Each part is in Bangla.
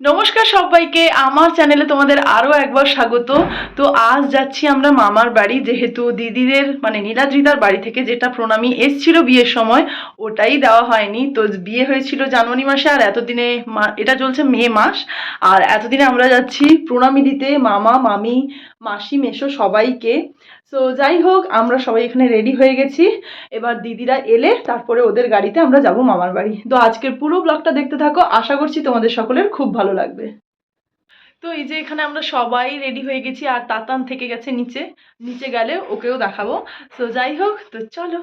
নমস্কার সবাইকে, আমার চ্যানেলে তোমাদের আরও একবার স্বাগত। তো আজ যাচ্ছি আমরা মামার বাড়ি, যেহেতু দিদিদের মানে নীলাদ্রিতার বাড়ি থেকে যেটা প্রণামী এসছিল বিয়ের সময় ওটাই দেওয়া হয়নি। তো বিয়ে হয়েছিল জানুয়ারি মাসে, আর এতদিনে এটা চলছে মে মাস, আর এতদিনে আমরা যাচ্ছি প্রণামী দিতে মামা মামি মাসি মেশো সবাইকে। তো যাই হোক, আমরা সবাই এখানে রেডি হয়ে গেছি। এবার দিদিরা এলে তারপরে ওদের গাড়িতে আমরা যাব মামার বাড়ি। তো আজকের পুরো ব্লগটা দেখতে থাকো, আশা করছি তোমাদের সকলের খুব ভালো লাগবে। তো এই যে এখানে আমরা সবাই রেডি হয়ে গেছি, আর তাতান থেকে গেছে নিচে, নিচে গেলে ওকেও দেখাবো। তো যাই হোক, তো চলো।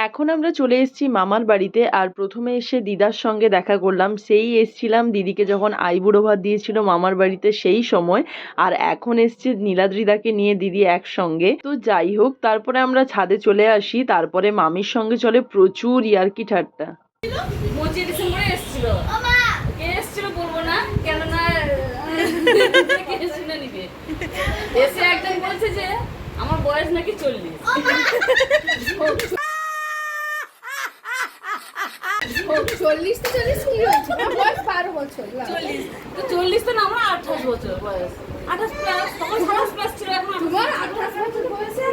এখন আমরা চলে এসেছি মামার বাড়িতে, আর প্রথমে এসে দিদার সঙ্গে দেখা করলাম। সেই এসছিলাম দিদিকে যখন আইবুড়ো ভাত দিয়েছিল মামার বাড়িতে সেই সময়, আর এখন এসছে নীলাদ্রিদাকে নিয়ে দিদি একসঙ্গে। তো যাই হোক, তারপরে আমরা ছাদে চলে আসি, তারপরে মামির সঙ্গে চলে প্রচুর ইয়ার্কি ঠাট্টা। বলবো না কেননা এসে একজন বলছে যে আমার বয়স নাকি 40। 40 তো 40 কি হয়েছে? বয়স 12 বছর। 40 তো না, আমার 28 বছর বয়স। 28 প্লাস, তখন 28 প্লাস ছিল, এখন তোমার 28 বছর বয়সে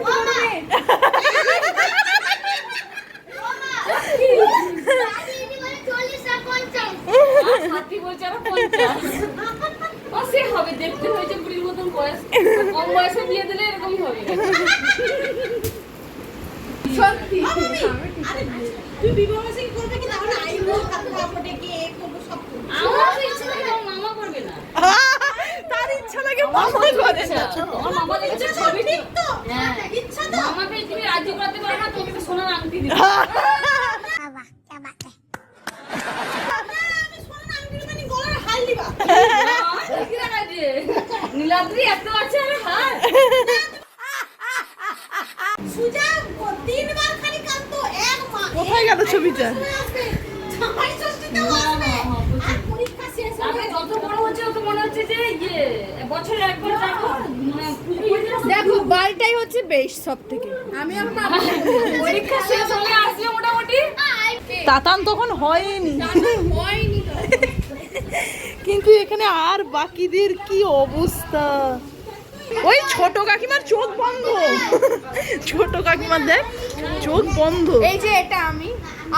সাথী বলছে আরো 50। সে হবে, দেখতে হয়েছে বুড়ির মতন বয়স। কম বয়সে বিয়ে দিলে এরকমই হবে। সত্যি তুই বিবাহ সিং করবে কি তাহলে আইবো তারপরে কি এ করব সব করব। আমার ইচ্ছা লাগে মামা করবে না, তার ইচ্ছা লাগে মামা করে না। আমার মামা দেখছে ছবি ঠিক তো। হ্যাঁ, ইচ্ছা তো মামাকে তুমি রাজি করাতে পারো না, তোকে সোনার আংটি দিবে। আমি শোন না আমি মানে গলার হাল দিবা। নীলাদ্রি এত আছে আমি হার। সুজা তিনবার খালি কাঁদতো এক মাস। কোথায় গেল ছবিটা? জামাই ষষ্ঠীতে আসবে আর পরীক্ষা শেষ আমি হবে। যত বড় হচ্ছে তত মনে হচ্ছে যে ইয়ে বছরে একবার যাবো, মানে দেখো বালটাই হচ্ছে বেশ সব থেকে। আমি আমার পরীক্ষা শেষ হলে আসবে মোটামুটি। তাতান তখন হয়নি, হয়নি তো। কিন্তু এখানে আর বাকিদের কি অবস্থা। ওই ছোট কাকিমার চোখ বন্ধ, ছোট কাকিমার দেখ চোখ বন্ধ। এই যে এটা আমি,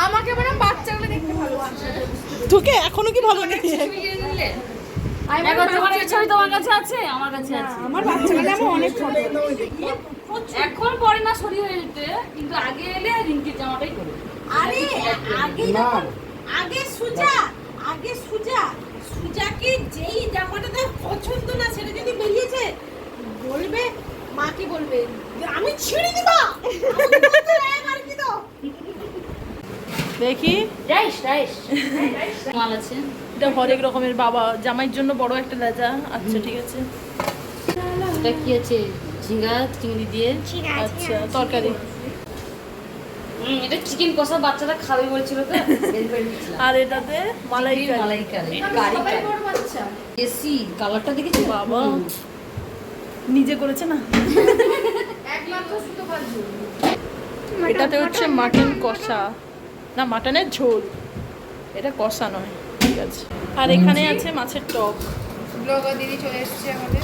আমাকে মানে বাচ্চাগুলো দেখতে ভালোবাসে। তোকে এখনো কি ভালো নেই? তুমি কিনে নিলে? আমি এখন তোমার এই ছবি তোমার কাছে আছে, আমার কাছে আছে। আমার বাচ্চাগুলো আমার অনেক ছোট। এখন পরে না সরি হয়ে যেতে, কিন্তু আগে এলে রিঙ্কির জামাটাই করে। আরে আগে আগে সুজাকে যেই জামাটা তার পছন্দ না সেটা যদি বেরিয়েছে বলবে, মা কি বলবে আমি ছিঁড়ে দিব। এবার কি দাও দেখি রাইস রাইস মাল আছে। এটা হরেক রকমের, বাবা জামাইয়ের জন্য বড় একটা লেজা। আচ্ছা ঠিক আছে। এটা কি আছে? ঝিঙ্গা চিংড়ি দিয়ে আচ্ছা তরকারি। এটা চিকেন কষা, বাচ্চারা খাবে বলছিল তো। আর এটাতে মালাইকারি। মালাইকারি কারি বাচ্চা এসি কালারটা দেখেছো বাবা নিজে করেছে না। একমাত্র শুধু বাজু। এটাতে হচ্ছে মাটন কষা, না মাটনের ঝোল, এটা কষা নয়। ঠিক আছে। আর এখানে আছে মাছের টক। ব্লগার দিদি চলে এসেছে আমাদের।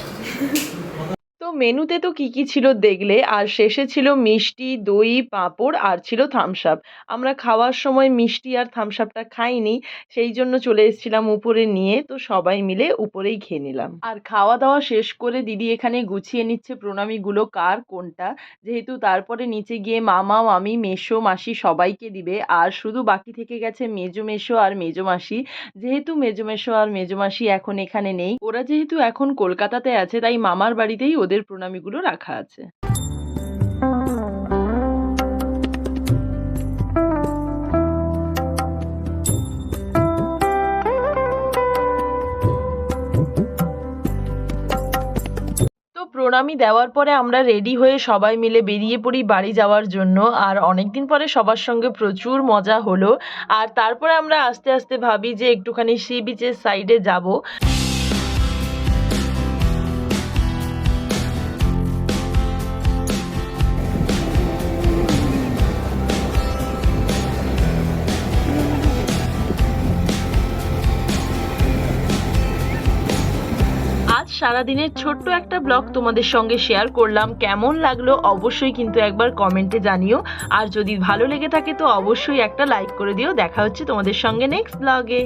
তো মেনুতে তো কি কি ছিল দেখলে, আর শেষে ছিল মিষ্টি, দই, পাঁপড়, আর ছিল থামস আপ। আমরা খাওয়ার সময় মিষ্টি আর থামস আপটা খাইনি, সেই জন্য চলে এসেছিলাম উপরে নিয়ে। তো সবাই মিলে উপরেই খেয়ে নিলাম। আর খাওয়া দাওয়া শেষ করে দিদি এখানে গুছিয়ে নিচ্ছে প্রণামীগুলো কার কোনটা, যেহেতু তারপরে নিচে গিয়ে মামা মামি মেসো মাসি সবাইকে দিবে। আর শুধু বাকি থেকে গেছে মেজো মেসো আর মেজো মাসি। যেহেতু মেজো মেসো আর মেজো মাসি এখন এখানে নেই, ওরা যেহেতু এখন কলকাতাতে আছে, তাই মামার বাড়িতেই ওদের প্রণামীগুলো রাখা আছে। তো প্রণামী দেওয়ার পরে আমরা রেডি হয়ে সবাই মিলে বেরিয়ে পড়ি বাড়ি যাওয়ার জন্য। আর অনেকদিন পরে সবার সঙ্গে প্রচুর মজা হলো। আর তারপরে আমরা আস্তে আস্তে ভাবি যে একটুখানি সি বিচের সাইডে যাব। আজ সারাদিনের ছোট্ট একটা ব্লগ তোমাদের সঙ্গে শেয়ার করলাম। কেমন লাগলো অবশ্যই কিন্তু একবার কমেন্টে জানিও। আর যদি ভালো লেগে থাকে তো অবশ্যই একটা লাইক করে দিও। দেখা হচ্ছে তোমাদের সঙ্গে নেক্সট ব্লগে।